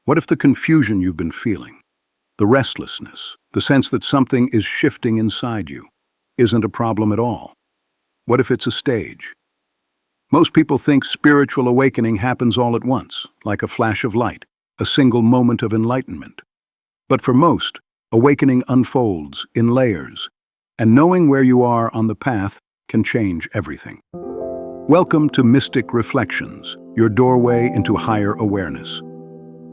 What if the confusion you've been feeling, the restlessness, the sense that something is shifting inside you, isn't a problem at all? What if it's a stage? Most people think spiritual awakening happens all at once, like a flash of light, a single moment of enlightenment. But for most, awakening unfolds in layers, and knowing where you are on the path can change everything. Welcome to Mystic Reflections, your doorway into higher awareness.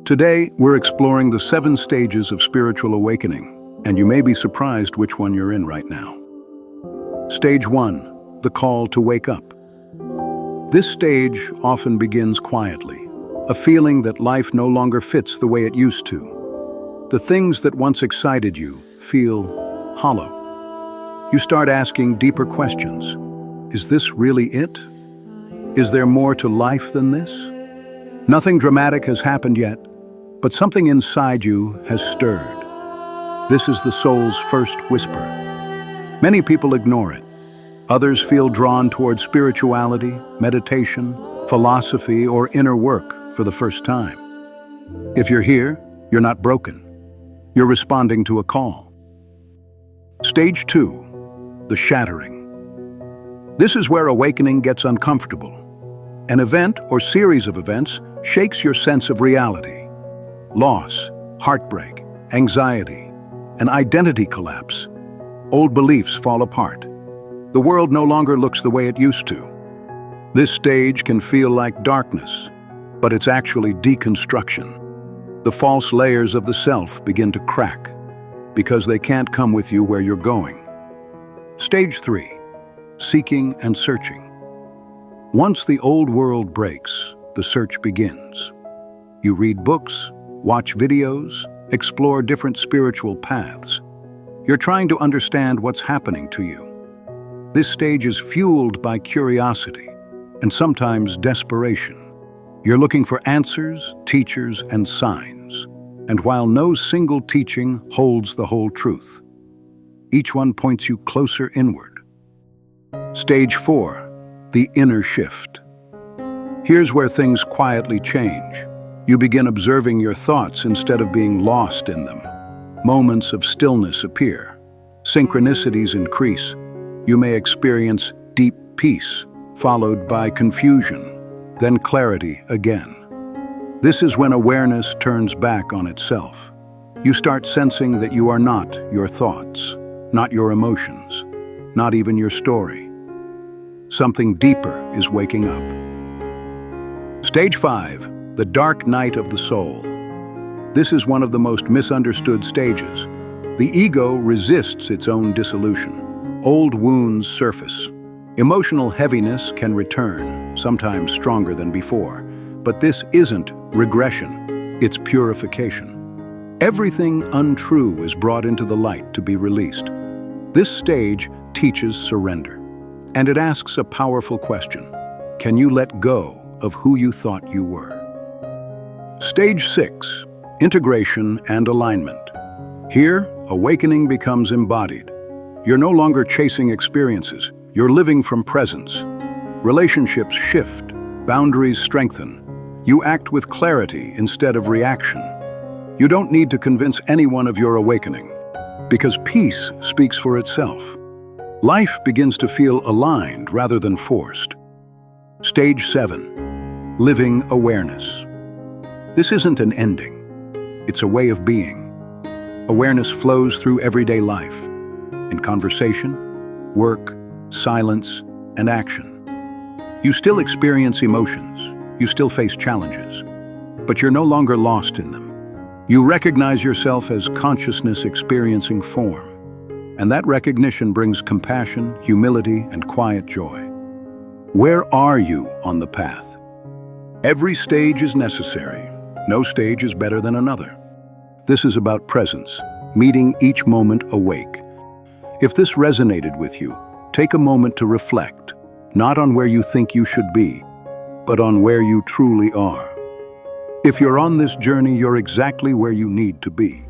Today, we're exploring the 7 stages of spiritual awakening, and you may be surprised which one you're in right now. Stage 1, the call to wake up. This stage often begins quietly, a feeling that life no longer fits the way it used to. The things that once excited you feel hollow. You start asking deeper questions. Is this really it? Is there more to life than this? Nothing dramatic has happened yet, but something inside you has stirred. This is the soul's first whisper. Many people ignore it. Others feel drawn toward spirituality, meditation, philosophy, or inner work for the first time. If you're here, you're not broken. You're responding to a call. Stage 2, the shattering. This is where awakening gets uncomfortable. An event or series of events shakes your sense of reality. Loss, heartbreak, anxiety, an identity collapse. Old beliefs fall apart. The world no longer looks the way it used to. This stage can feel like darkness, but it's actually deconstruction. The false layers of the self begin to crack because they can't come with you where you're going. Stage 3, seeking and searching. Once the old world breaks, the search begins. You read books, watch videos, explore different spiritual paths. You're trying to understand what's happening to you. This stage is fueled by curiosity and sometimes desperation. You're looking for answers, teachers, and signs. And while no single teaching holds the whole truth, each one points you closer inward. Stage 4, the inner shift. Here's where things quietly change. You begin observing your thoughts instead of being lost in them. Moments of stillness appear. Synchronicities increase. You may experience deep peace, followed by confusion, then clarity again. This is when awareness turns back on itself. You start sensing that you are not your thoughts, not your emotions, not even your story. Something deeper is waking up. Stage 5, the dark night of the soul. This is one of the most misunderstood stages. The ego resists its own dissolution. Old wounds surface. Emotional heaviness can return, sometimes stronger than before. But this isn't regression, it's purification. Everything untrue is brought into the light to be released. This stage teaches surrender, and it asks a powerful question. Can you let go of who you thought you were? Stage 6, integration and alignment. Here, awakening becomes embodied. You're no longer chasing experiences, you're living from presence. Relationships shift, boundaries strengthen. You act with clarity instead of reaction. You don't need to convince anyone of your awakening, because peace speaks for itself. Life begins to feel aligned rather than forced. Stage 7, living awareness. This isn't an ending, it's a way of being. Awareness flows through everyday life, in conversation, work, silence, and action. You still experience emotions, you still face challenges, but you're no longer lost in them. You recognize yourself as consciousness experiencing form, and that recognition brings compassion, humility, and quiet joy. Where are you on the path? Every stage is necessary. No stage is better than another. This is about presence, meeting each moment awake. If this resonated with you, take a moment to reflect, not on where you think you should be, but on where you truly are. If you're on this journey, you're exactly where you need to be.